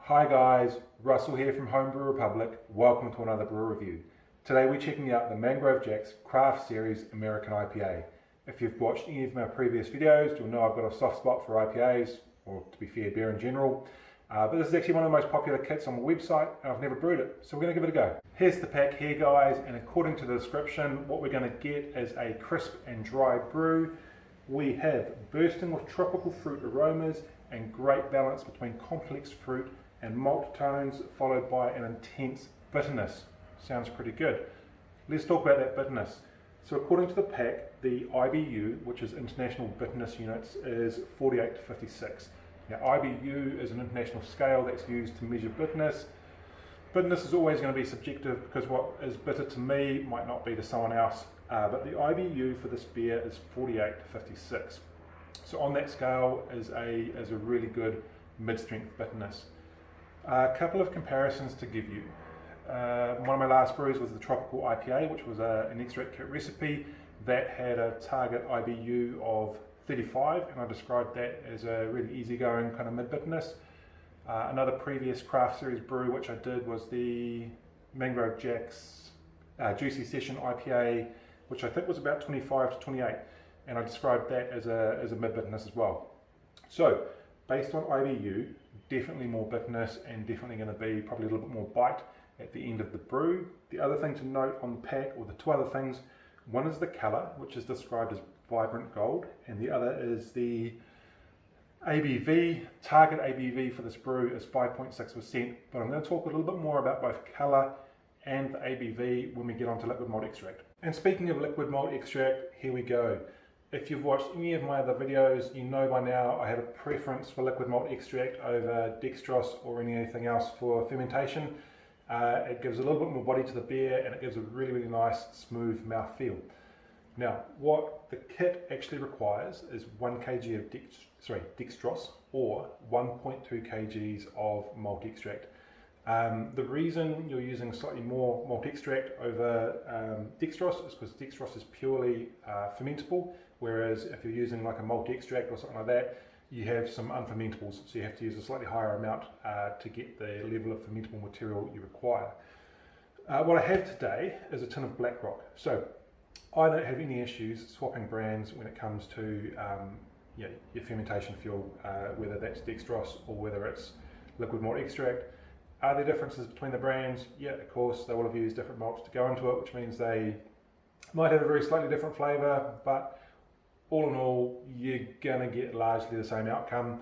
Hi guys, Russell here from Homebrew Republic. Welcome to another brew review. Today we're checking out the Mangrove Craft Series American IPA. If you've watched any of my previous videos, you'll know I've got a soft spot for IPAs, or to be fair, beer in general. But this is actually one of the most popular kits on my website, and I've never brewed it, so we're going to give it a go. Here's the pack here guys, and according to the description, what we're going to get is a crisp and dry brew. We have bursting with tropical fruit aromas and great balance between complex fruit and malt tones, followed by an intense bitterness. Sounds pretty good. Let's talk about that bitterness. So according to the pack, the IBU, which is International Bitterness Units, is 48 to 56. Now IBU is an international scale that's used to measure bitterness. Bitterness is always going to be subjective because what is bitter to me might not be to someone else, but the IBU for this beer is 48 to 56. So on that scale is a really good mid-strength bitterness. A couple of comparisons to give you. One of my last brews was the Tropical IPA, which was an extract kit recipe that had a target IBU of 35, and I described that as a really easygoing kind of mid-bitterness. Another previous craft series brew which I did was the Mangrove Juicy Session IPA, which I think was about 25 to 28, and I described that as a mid-bitterness as well. So based on IBU, definitely more bitterness and definitely going to be probably a little bit more bite at the end of the brew. The other thing to note on the pack, or the two other things, one is the colour, which is described as vibrant gold, and the other is the ABV. Target ABV for this brew is 5.6%, but I'm going to talk a little bit more about both colour and the ABV when we get onto liquid malt extract. And speaking of liquid malt extract, here we go. If you've watched any of my other videos, you know by now I have a preference for liquid malt extract over dextrose or anything else for fermentation. It gives a little bit more body to the beer, and it gives a really, really nice smooth mouthfeel. Now, what the kit actually requires is 1 kg of dextrose or 1.2 kgs of malt extract. The reason you're using slightly more malt extract over dextrose is because dextrose is purely fermentable, whereas if you're using like a malt extract or something like that, you have some unfermentables, so you have to use a slightly higher amount to get the level of fermentable material you require. What I have today is a tin of Black Rock. So I don't have any issues swapping brands when it comes to your fermentation fuel, whether that's dextrose or whether it's liquid malt extract. Are there differences between the brands? Yeah, of course, they will have used different malts to go into it, which means they might have a very slightly different flavour, but all in all, you're going to get largely the same outcome.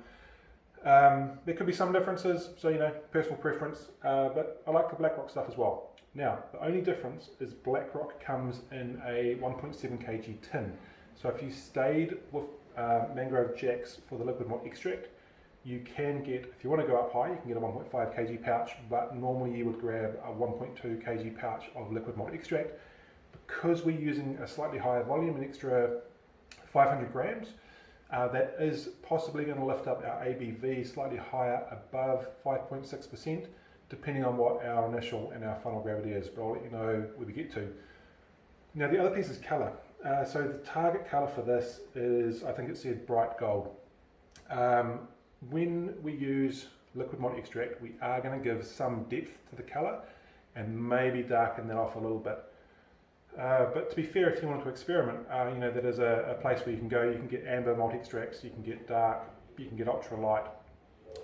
There could be some differences, so personal preference, but I like the Black Rock stuff as well. Now, the only difference is Black Rock comes in a 1.7 kg tin. So if you stayed with Mangrove Jacks for the liquid malt extract, you can get, if you want to go up high, you can get a 1.5 kg pouch, but normally you would grab a 1.2 kg pouch of liquid malt extract. Because we're using a slightly higher volume, an extra 500 grams, that is possibly going to lift up our ABV slightly higher, above 5.6%, depending on what our initial and our final gravity is, but I'll let you know when we get to. Now the other piece is colour. So the target colour for this is, I think it said bright gold. When we use liquid malt extract, we are going to give some depth to the colour and maybe darken that off a little bit. But to be fair, if you wanted to experiment, that is a place where you can go. You can get amber malt extracts, you can get dark, you can get ultra light.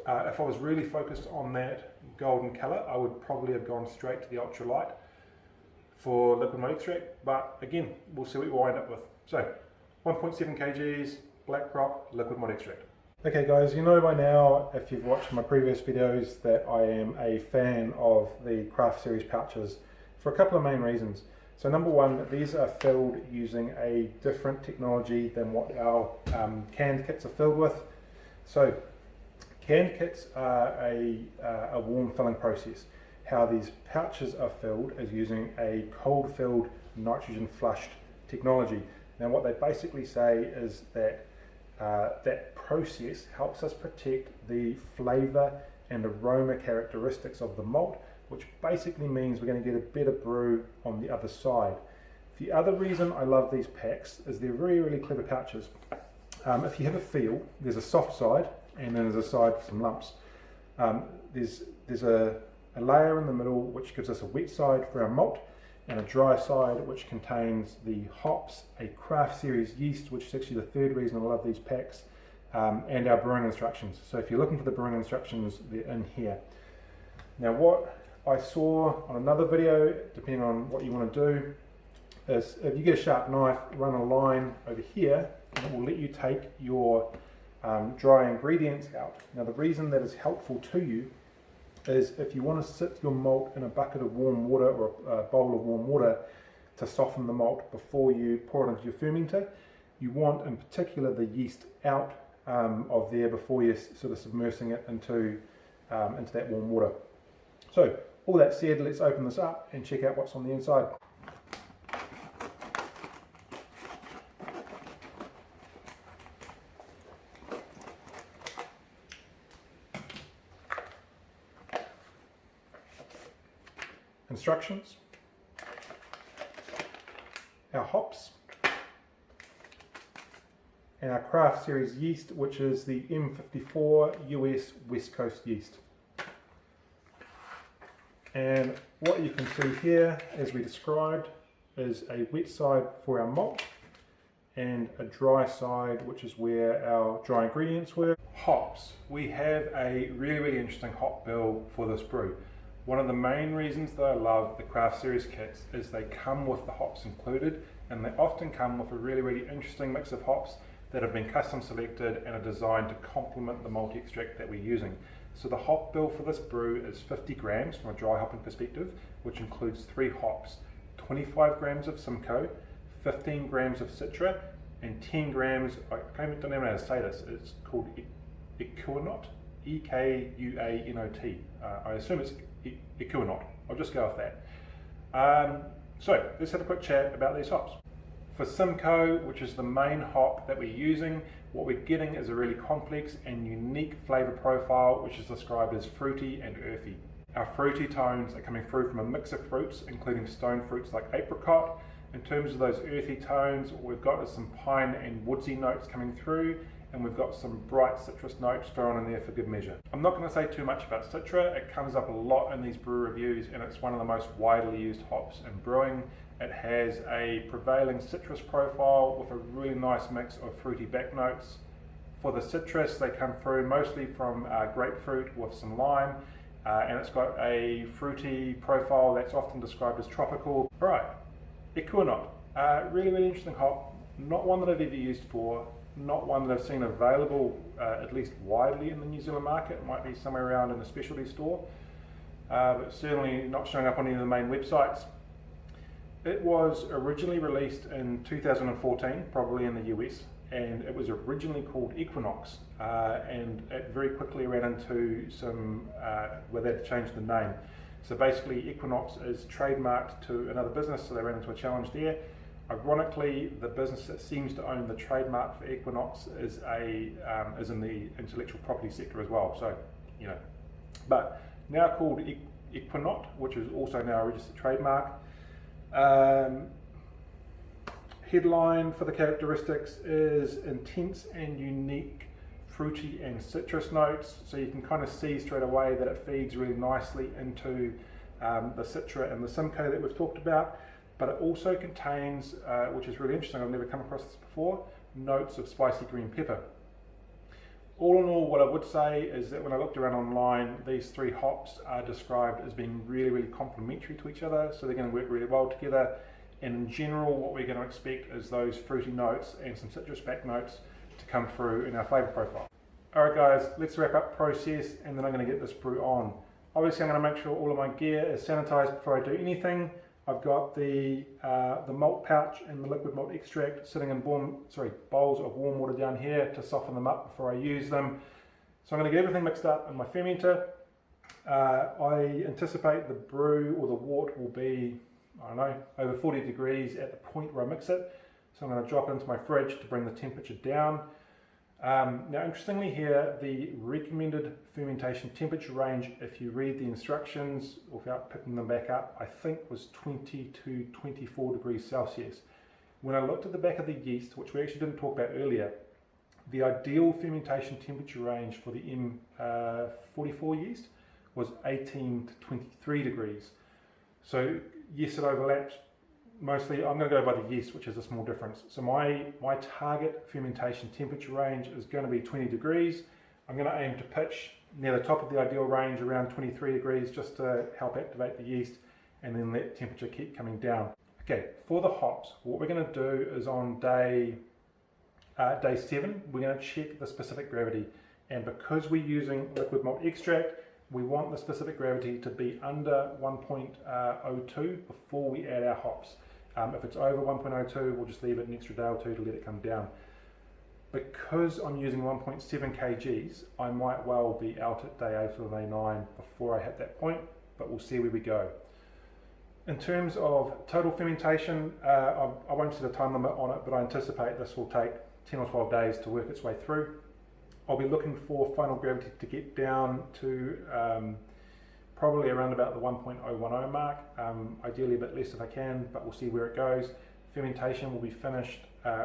If I was really focused on that golden colour, I would probably have gone straight to the ultra light for liquid malt extract, but again, we'll see what we wind up with. So 1.7 kgs, Black Rock, liquid malt extract. Okay guys, you know by now, if you've watched my previous videos, that I am a fan of the craft series pouches for a couple of main reasons. So number one, these are filled using a different technology than what our canned kits are filled with. So canned kits are a warm filling process. How these pouches are filled is using a cold filled nitrogen flushed technology. Now what they basically say is that that process helps us protect the flavour and aroma characteristics of the malt, which basically means we're going to get a better brew on the other side. The other reason I love these packs is they're really, really clever pouches. If you have a feel, there's a soft side and then there's a side for some lumps. The there's a layer in the middle which gives us a wet side for our malt, and a dry side which contains the hops, a craft series yeast, which is actually the third reason I love these packs, and our brewing instructions. So if you're looking for the brewing instructions, they're in here. Now what I saw on another video, depending on what you want to do, is if you get a sharp knife, run a line over here, and it will let you take your dry ingredients out. Now the reason that is helpful to you is if you want to sit your malt in a bucket of warm water or a bowl of warm water to soften the malt before you pour it into your fermenter, you want in particular the yeast out of there before you're sort of submersing it into that warm water. So all that said, let's open this up and check out what's on the inside. Instructions, our hops, and our craft series yeast, which is the M54 US West Coast yeast. And what you can see here, as we described, is a wet side for our malt and a dry side, which is where our dry ingredients were. Hops. We have a really interesting hop bill for this brew. One of the main reasons that I love the craft series kits is they come with the hops included, and they often come with a really interesting mix of hops that have been custom selected and are designed to complement the multi-extract that we're using. So the hop bill for this brew is 50 grams from a dry hopping perspective, which includes 3 hops, 25 grams of Simcoe, 15 grams of Citra, and 10 grams, I don't even know how to say this, it's called Ekuanot, E-K-U-A-N-O-T. I assume it's Ekuanot. I'll just go with that. So let's have a quick chat about these hops. For Simcoe, which is the main hop that we're using, what we're getting is a really complex and unique flavour profile, which is described as fruity and earthy. Our fruity tones are coming through from a mix of fruits, including stone fruits like apricot. In terms of those earthy tones, what we've got is some pine and woodsy notes coming through, and we've got some bright citrus notes thrown in there for good measure. I'm not going to say too much about Citra. It comes up a lot in these brew reviews, and it's one of the most widely used hops in brewing. It has a prevailing citrus profile with a really nice mix of fruity back notes. For the citrus, they come through mostly from grapefruit with some lime, and it's got a fruity profile that's often described as tropical. Alright, Ekuanot, really interesting hop, not one that I've ever used before. Not one that I've seen available, at least widely in the New Zealand market. It might be somewhere around in a specialty store, but certainly not showing up on any of the main websites. It was originally released in 2014, probably in the US, and it was originally called Equinox, and it very quickly ran into some, where they had to change the name. So basically Equinox is trademarked to another business, so they ran into a challenge there. Ironically, the business that seems to own the trademark for Equinox is in the intellectual property sector as well. So, you know, but now called Equinot, which is also now a registered trademark. Headline for the characteristics is intense and unique fruity and citrus notes. So you can kind of see straight away that it feeds really nicely into the Citra and the Simcoe that we've talked about. But it also contains, which is really interesting, I've never come across this before, notes of spicy green pepper. All in all, what I would say is that when I looked around online, these 3 hops are described as being really complementary to each other, so they're going to work really well together. And in general, what we're going to expect is those fruity notes and some citrus back notes to come through in our flavour profile. Alright guys, let's wrap up process and then I'm going to get this brew on. Obviously I'm going to make sure all of my gear is sanitised before I do anything. I've got the malt pouch and the liquid malt extract sitting in bowls of warm water down here to soften them up before I use them. So I'm going to get everything mixed up in my fermenter. I anticipate the brew or the wort will be, I don't know, over 40 degrees at the point where I mix it. So I'm going to drop it into my fridge to bring the temperature down. Now interestingly here, the recommended fermentation temperature range, if you read the instructions without picking them back up, I think was 20 to 24 degrees Celsius. When I looked at the back of the yeast, which we actually didn't talk about earlier, the ideal fermentation temperature range for the M44 yeast was 18 to 23 degrees. So yes, it overlaps. Mostly, I'm going to go by the yeast, which is a small difference. So my target fermentation temperature range is going to be 20 degrees. I'm going to aim to pitch near the top of the ideal range around 23 degrees just to help activate the yeast, and then let temperature keep coming down. Okay, for the hops, what we're going to do is on day 7, we're going to check the specific gravity. And because we're using liquid malt extract, we want the specific gravity to be under 1.02 before we add our hops. If it's over 1.02, we'll just leave it an extra day or two to let it come down. Because I'm using 1.7 kgs, I might well be out at day 8 or day 9 before I hit that point, but we'll see where we go. In terms of total fermentation, I won't set a time limit on it, but I anticipate this will take 10 or 12 days to work its way through. I'll be looking for final gravity to get down to probably around about the 1.010 mark, ideally a bit less if I can, but we'll see where it goes. Fermentation will be finished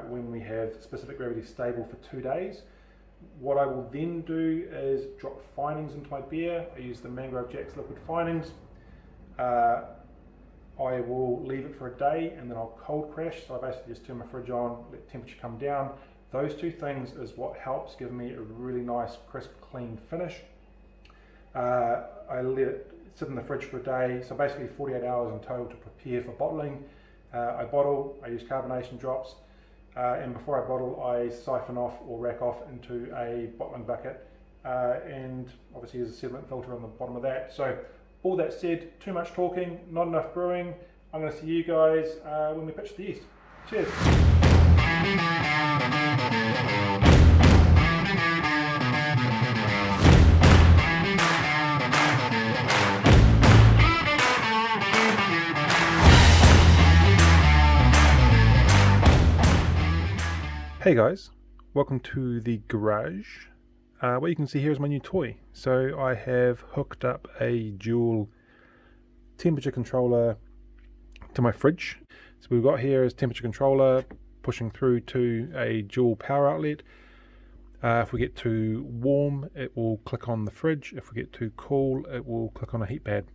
when we have specific gravity stable for 2 days. What I will then do is drop finings into my beer. I use the Mangrove Jack's liquid finings. I will leave it for a day and then I'll cold crash. So I basically just turn my fridge on, let temperature come down. Those two things is what helps give me a really nice, crisp, clean finish. I let it sit in the fridge for a day, so basically 48 hours in total to prepare for bottling. I bottle, I use carbonation drops, and before I bottle I siphon off or rack off into a bottling bucket, and obviously there's a sediment filter on the bottom of that. So all that said, too much talking, not enough brewing. I'm going to see you guys when we pitch the yeast. Cheers! Hey guys, welcome to the garage. What you can see here is my new toy. So I have hooked up a dual temperature controller to my fridge. So we've got here is temperature controller pushing through to a dual power outlet. If we get too warm, it will click on the fridge. If we get too cool, it will click on a heat pad.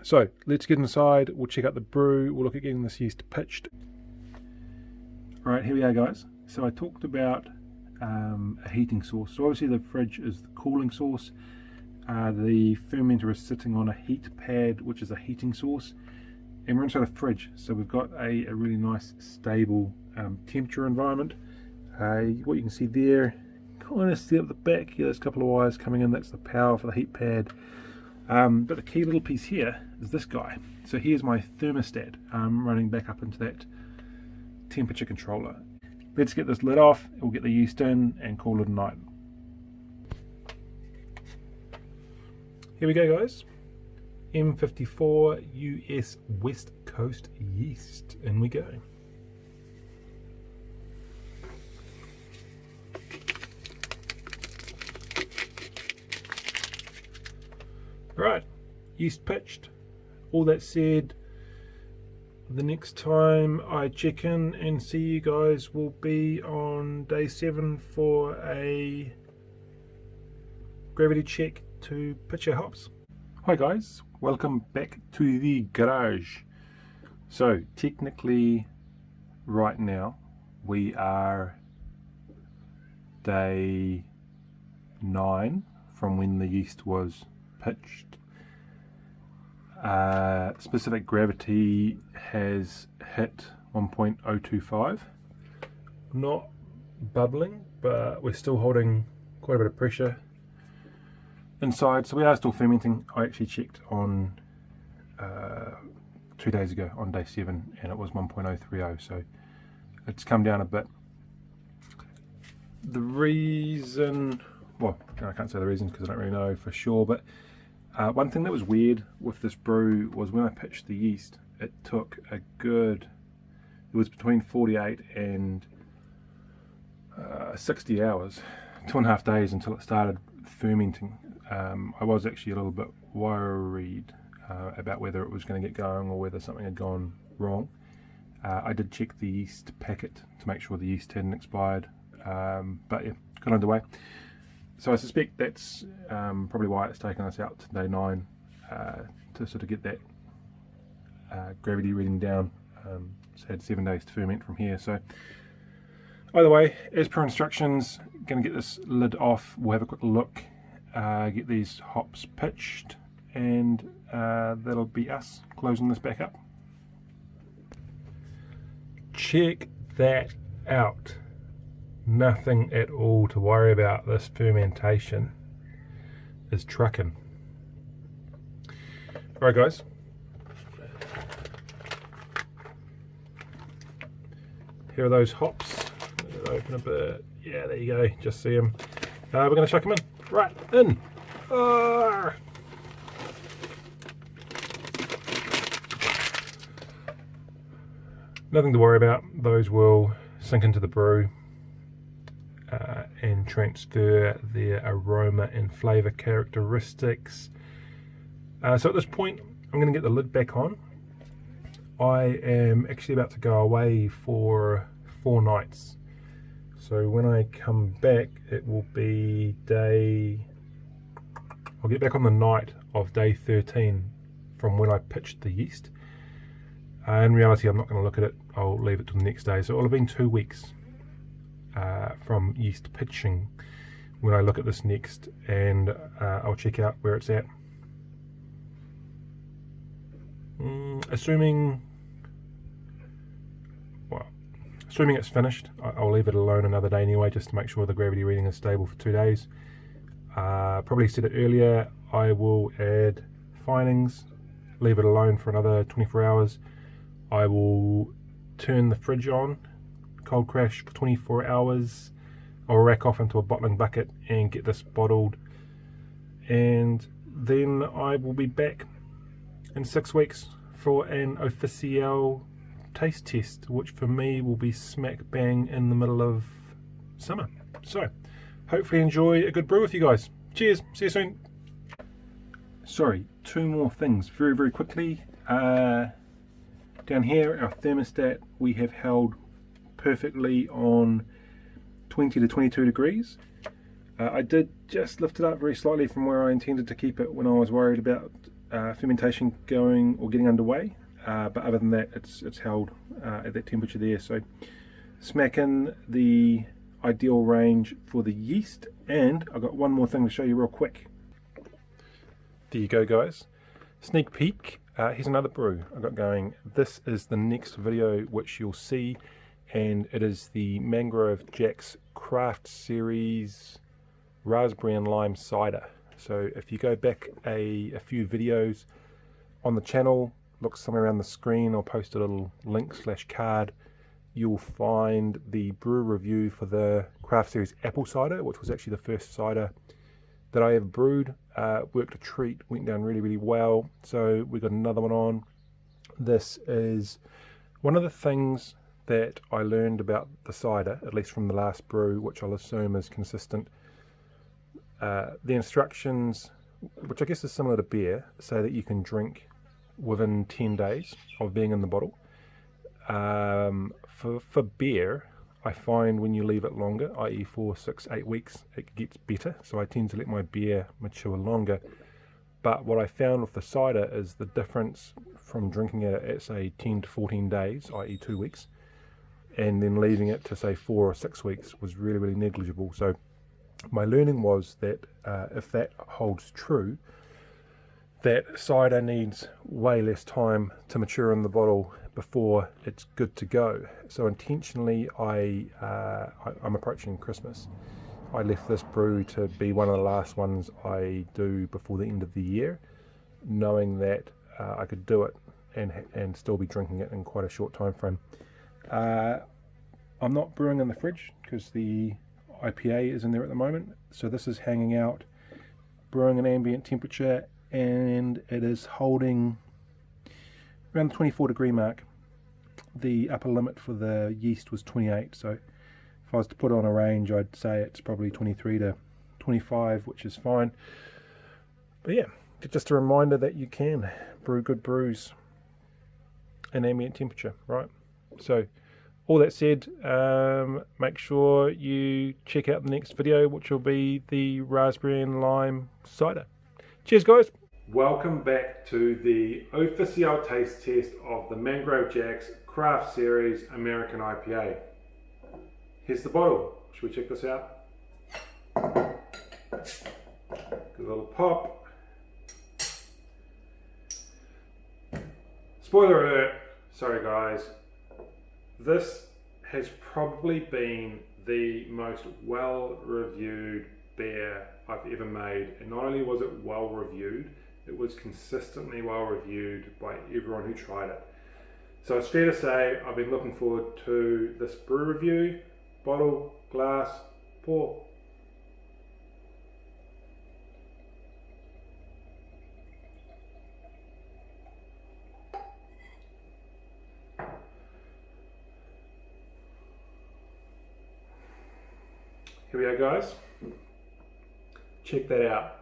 So let's get inside, we'll check out the brew, we'll look at getting this yeast pitched. Alright, here we are guys. So I talked about a heating source. So obviously the fridge is the cooling source. The fermenter is sitting on a heat pad, which is a heating source. And we're inside a fridge, so we've got a really nice stable temperature environment. What you can see there, kind of see up the back here, there's a couple of wires coming in, that's the power for the heat pad. But the key little piece here is this guy. So here's my thermostat running back up into that temperature controller. Let's get this lid off, we'll get the yeast in and call it a night. Here we go guys. M54 US West Coast yeast. In we go. Right, yeast pitched. All that said, the next time I check in and see you guys will be on day 7 for a gravity check to pitch our hops. Hi guys, welcome back to the garage. So technically right now we are day 9 from when the yeast was pitched. Specific gravity has hit 1.025. Not bubbling, but we're still holding quite a bit of pressure inside, so we are still fermenting. I actually checked on 2 days ago on day 7 and it was 1.030, so it's come down a bit. The reason, well, I can't say the reasons because I don't really know for sure, but one thing that was weird with this brew was when I pitched the yeast, it took a good, it was between 48 and 60 hours, 2.5 days until it started fermenting. I was actually a little bit worried about whether it was going to get going or whether something had gone wrong. I did check the yeast packet to make sure the yeast hadn't expired, but yeah, got underway. So I suspect that's probably why it's taken us out to day 9 to sort of get that gravity reading down. It's had 7 days to ferment from here. So either way, as per instructions, going to get this lid off. We'll have a quick look, get these hops pitched, and that'll be us closing this back up. Check that out. Nothing at all to worry about. This fermentation is trucking. Alright guys, here are those hops. Open a bit. Yeah, there you go, just see them. We're going to chuck them in. Right, in. Nothing to worry about. Those will sink into the brew and transfer their aroma and flavour characteristics. So at this point, I'm going to get the lid back on. I am actually about to go away for 4 nights. So when I come back, it will be I'll get back on the night of day 13 from when I pitched the yeast. In reality, I'm not going to look at it. I'll leave it till the next day. So it'll have been 2 weeks from yeast pitching when I look at this next, and I'll check out where it's at. Assuming it's finished, I'll leave it alone another day anyway, just to make sure the gravity reading is stable for 2 days. Probably said it earlier, I will add finings, leave it alone for another 24 hours. I will turn the fridge on, cold crash for 24 hours. I'll rack off into a bottling bucket and get this bottled, and then I will be back in 6 weeks for an official taste test, which for me will be smack bang in the middle of summer. So hopefully enjoy a good brew with you guys. Cheers, see you soon. Sorry, 2 more things very quickly. Down here, our thermostat we have held perfectly on 20 to 22 degrees. I did just lift it up very slightly from where I intended to keep it when I was worried about fermentation going or getting underway, but other than that, it's held at that temperature there. So smack in the ideal range for the yeast. And I've got one more thing to show you real quick. There you go guys, sneak peek. Here's another brew I got going. This is the next video which you'll see, and it is the Mangrove Jack's Craft Series Raspberry and Lime Cider. So if you go back a few videos on the channel, look somewhere around the screen, I'll post a little link / card. You'll find the brew review for the Craft Series Apple Cider, which was actually the first cider that I have brewed. Worked a treat, went down really well. So we got another one on. This is one of the things that I learned about the cider, at least from the last brew, which I'll assume is consistent. The instructions, which I guess is similar to beer, say that you can drink within 10 days of being in the bottle. For beer, I find when you leave it longer, i.e. 4, 6, 8 weeks, it gets better. So I tend to let my beer mature longer. But what I found with the cider is the difference from drinking it at say 10 to 14 days, i.e. 2 weeks, and then leaving it to say 4 or 6 weeks was really negligible. So my learning was that if that holds true, that cider needs way less time to mature in the bottle before it's good to go. So intentionally, I'm approaching Christmas. I left this brew to be one of the last ones I do before the end of the year, knowing that I could do it and still be drinking it in quite a short time frame. I'm not brewing in the fridge because the IPA is in there at the moment, so this is hanging out, brewing at ambient temperature, and it is holding around the 24 degree mark. The upper limit for the yeast was 28, so if I was to put on a range, I'd say it's probably 23 to 25, which is fine. But yeah, just a reminder that you can brew good brews in ambient temperature, right? So All that said, make sure you check out the next video, which will be the raspberry and lime cider. Cheers, guys. Welcome back to the official taste test of the Mangrove Jack's Craft Series American IPA. Here's the bottle. Should we check this out? Give a little pop. Spoiler alert, sorry guys. This has probably been the most well-reviewed beer I've ever made, and not only was it well-reviewed, it was consistently well-reviewed by everyone who tried it. So it's fair to say I've been looking forward to this brew review. Bottle, glass, pour. Here we are, guys. Check that out.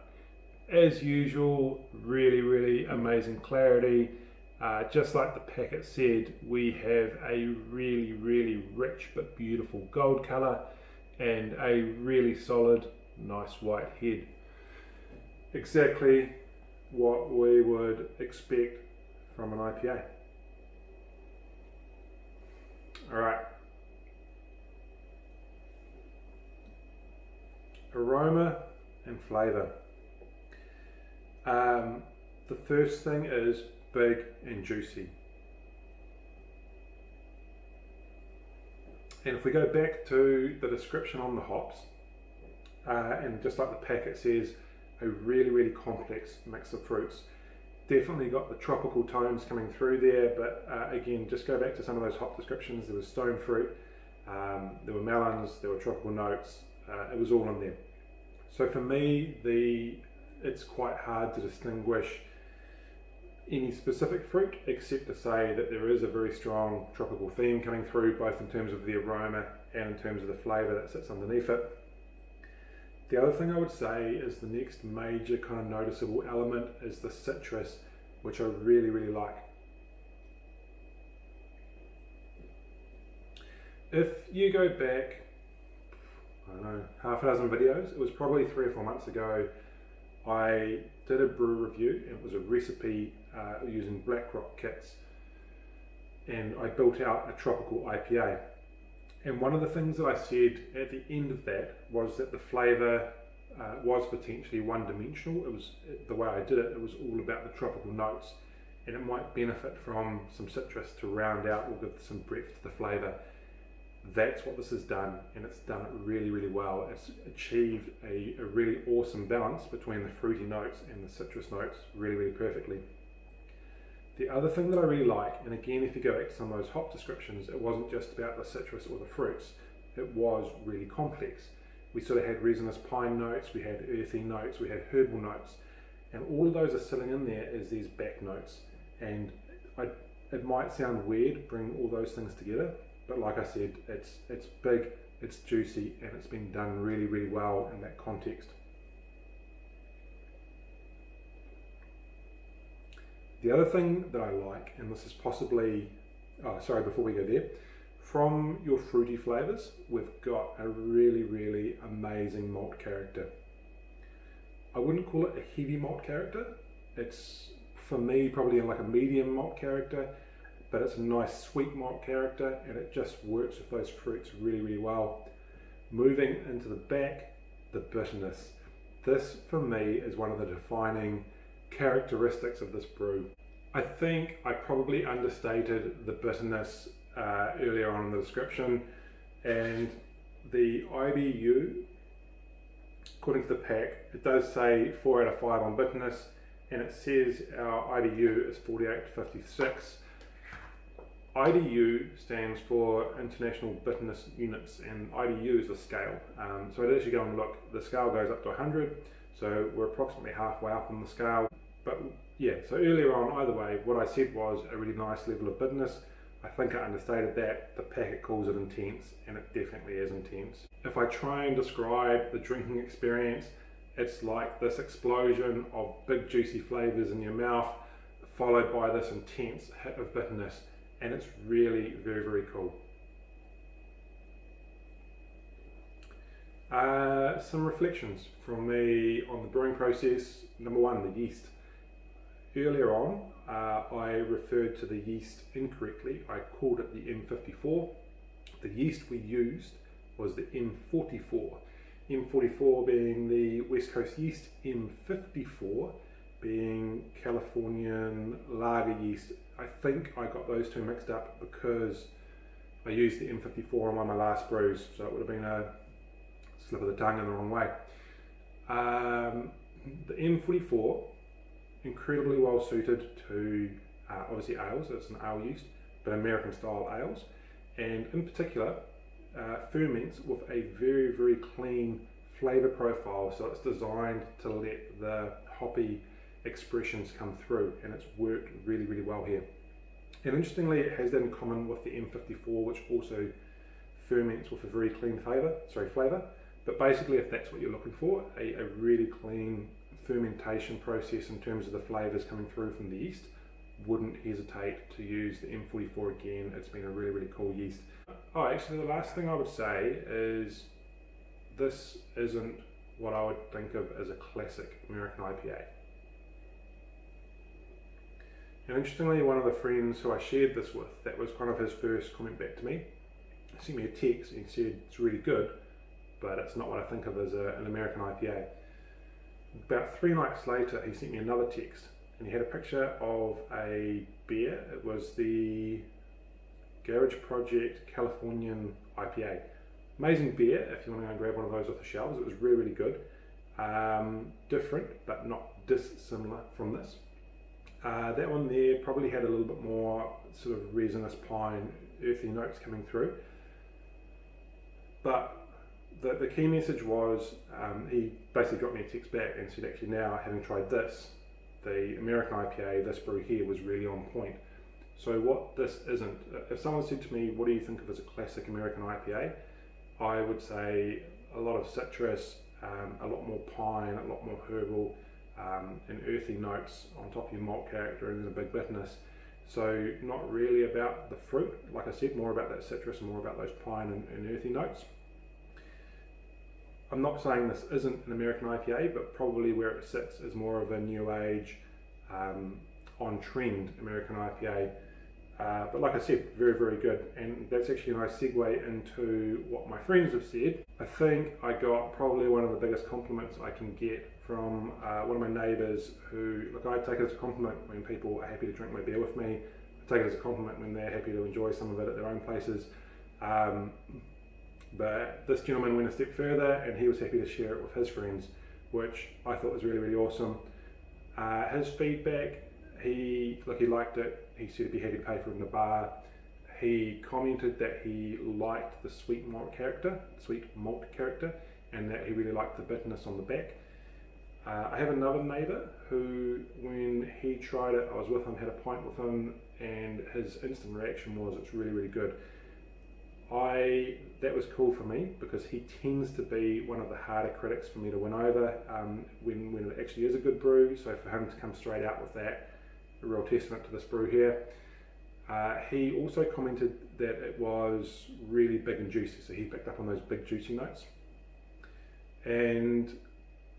As usual, really amazing clarity. Just like the packet said, we have a really rich but beautiful gold colour and a really solid, nice white head. Exactly what we would expect from an IPA. Alright. Aroma and flavour. The first thing is big and juicy. And if we go back to the description on the hops, and just like the packet says, a really complex mix of fruits. Definitely got the tropical tones coming through there, but again, just go back to some of those hop descriptions. There was stone fruit, there were melons, there were tropical notes, it was all in there. So for me, it's quite hard to distinguish any specific fruit, except to say that there is a very strong tropical theme coming through, both in terms of the aroma and in terms of the flavour that sits underneath it. The other thing I would say is the next major kind of noticeable element is the citrus, which I really like. If you go back, I don't know, half a dozen videos, it was probably 3 or 4 months ago, I did a brew review, and it was a recipe using Black Rock kits, and I built out a tropical IPA. And one of the things that I said at the end of that was that the flavour was potentially one-dimensional. It was the way I did it. It was all about the tropical notes, and it might benefit from some citrus to round out or give some breadth to the flavour. That's what this has done, and it's done it really well. It's achieved a really awesome balance between the fruity notes and the citrus notes really perfectly. The other thing that I really like, and again, if you go back to some of those hop descriptions, it wasn't just about the citrus or the fruits, it was really complex. We sort of had resinous pine notes, we had earthy notes, we had herbal notes, and all of those are sitting in there as these back notes. And it might sound weird bringing all those things together, but like I said, it's big, it's juicy, and it's been done really well in that context. The other thing that I like, and this is possibly, before we go there, from your fruity flavours, we've got a really amazing malt character. I wouldn't call it a heavy malt character. It's, for me, probably like a medium malt character, but it's a nice sweet malt character, and it just works with those fruits really well. Moving into the back, the bitterness. This, for me, is one of the defining characteristics of this brew. I think I probably understated the bitterness earlier on in the description, and the IBU, according to the pack, it does say 4 out of 5 on bitterness, and it says our IBU is 48 to 56. IBU stands for International Bitterness Units, and IBU is a scale. So I did actually go and look. The scale goes up to 100, so we're approximately halfway up on the scale. But yeah, so earlier on, either way, what I said was a really nice level of bitterness. I think I understated that. The packet calls it intense, and it definitely is intense. If I try and describe the drinking experience, it's like this explosion of big juicy flavours in your mouth, followed by this intense hit of bitterness, and it's really very cool. Some reflections from me on the brewing process. Number one, the yeast. Earlier on, I referred to the yeast incorrectly. I called it the M54. The yeast we used was the M44. M44 being the West Coast yeast, M54 being Californian lager yeast. I think I got those two mixed up because I used the M54 on one of my last brews, so it would have been a slip of the tongue in the wrong way. The M44, incredibly well suited to obviously ales. It's an ale yeast, but American style ales, and in particular ferments with a very, very clean flavour profile. So it's designed to let the hoppy expressions come through, and it's worked really, really well here. And interestingly, it has that in common with the M54, which also ferments with a very clean flavour. But basically, if that's what you're looking for, a really clean fermentation process in terms of the flavours coming through from the yeast, wouldn't hesitate to use the M44 again. It's been a really, really cool yeast. Oh, actually, the last thing I would say is this isn't what I would think of as a classic American IPA. And interestingly, one of the friends who I shared this with, that was kind of his first comment back to me, he sent me a text and he said, it's really good, but it's not what I think of as an American IPA. About 3 nights later, he sent me another text and he had a picture of a beer. It was the Garage Project Californian IPA. Amazing beer if you want to go and grab one of those off the shelves. It was really, really good. Different, but not dissimilar from this. That one there probably had a little bit more sort of resinous pine, earthy notes coming through. But the key message was, he basically got me a text back and said, actually now, having tried this, the American IPA, this brew here was really on point. So what this isn't, if someone said to me, what do you think of as a classic American IPA? I would say a lot of citrus, a lot more pine, a lot more herbal, and earthy notes on top of your malt character, and then a big bitterness. So not really about the fruit, like I said, more about that citrus and more about those pine and earthy notes. I'm not saying this isn't an American IPA, but probably where it sits is more of a new age, on trend American IPA. But like I said, very, very good. And that's actually a nice segue into what my friends have said. I think I got probably one of the biggest compliments I can get from one of my neighbours who, look, I take it as a compliment when people are happy to drink my beer with me. I take it as a compliment when they're happy to enjoy some of it at their own places. But this gentleman went a step further and he was happy to share it with his friends, which I thought was really, really awesome. His feedback, he liked it. He said he'd be happy to pay for it in the bar. He commented that he liked the sweet malt character, and that he really liked the bitterness on the back. I have another neighbour who, when he tried it, I was with him, had a pint with him, and his instant reaction was, it's really, really good. That was cool for me because he tends to be one of the harder critics for me to win over when it actually is a good brew. So for him to come straight out with that, a real testament to this brew here. He also commented that it was really big and juicy, so he picked up on those big juicy notes. And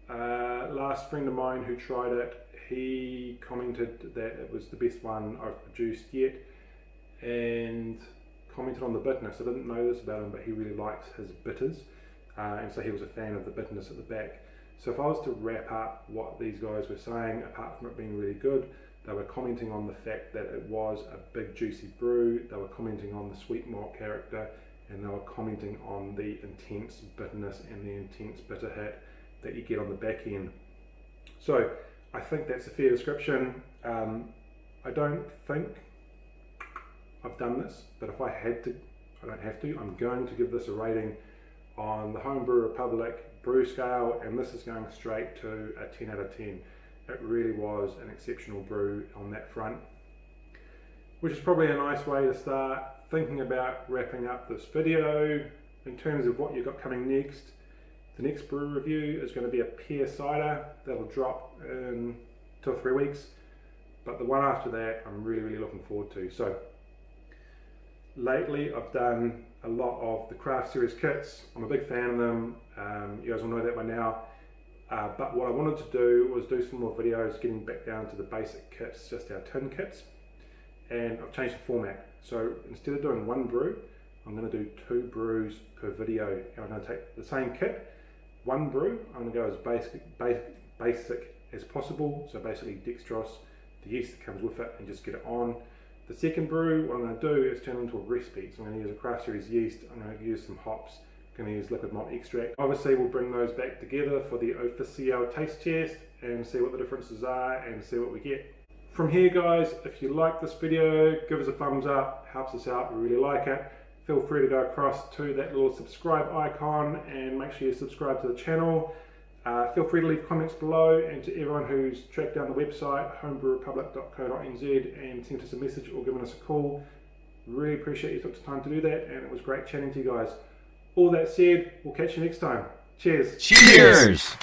last friend of mine who tried it, he commented that it was the best one I've produced yet, and commented on the bitterness. I didn't know this about him, but he really likes his bitters, and so he was a fan of the bitterness at the back. So if I was to wrap up what these guys were saying, apart from it being really good, they were commenting on the fact that it was a big juicy brew, they were commenting on the sweet malt character, and they were commenting on the intense bitterness and the intense bitter hit that you get on the back end. So I think that's a fair description. I don't think I've done this, but if I had to, I don't have to, I'm going to give this a rating on the Homebrew Republic brew scale, and this is going straight to a 10 out of 10. It really was an exceptional brew on that front, which is probably a nice way to start thinking about wrapping up this video. In terms of what you've got coming next, the next brew review is going to be a pear cider that'll drop in 2 or 3 weeks, but the one after that I'm really, really looking forward to. So lately I've done a lot of the craft series kits. I'm a big fan of them. You guys will know that by now. But what I wanted to do was do some more videos getting back down to the basic kits, just our tin kits. And I've changed the format. So instead of doing one brew, I'm going to do 2 brews per video. And I'm going to take the same kit, 1 brew. I'm going to go as basic as possible. So basically dextrose, the yeast that comes with it, and just get it on. The second brew, what I'm going to do is turn it into a recipe. So I'm going to use a craft series yeast. I'm going to use some hops. I'm going to use liquid malt extract. Obviously, we'll bring those back together for the official taste test and see what the differences are and see what we get. From here, guys, if you like this video, give us a thumbs up. Helps us out. We really like it. Feel free to go across to that little subscribe icon and make sure you subscribe to the channel. Feel free to leave comments below, and to everyone who's tracked down the website homebrewrepublic.co.nz and sent us a message or given us a call, really appreciate you took the time to do that, and it was great chatting to you guys. All that said, we'll catch you next time. Cheers. Cheers.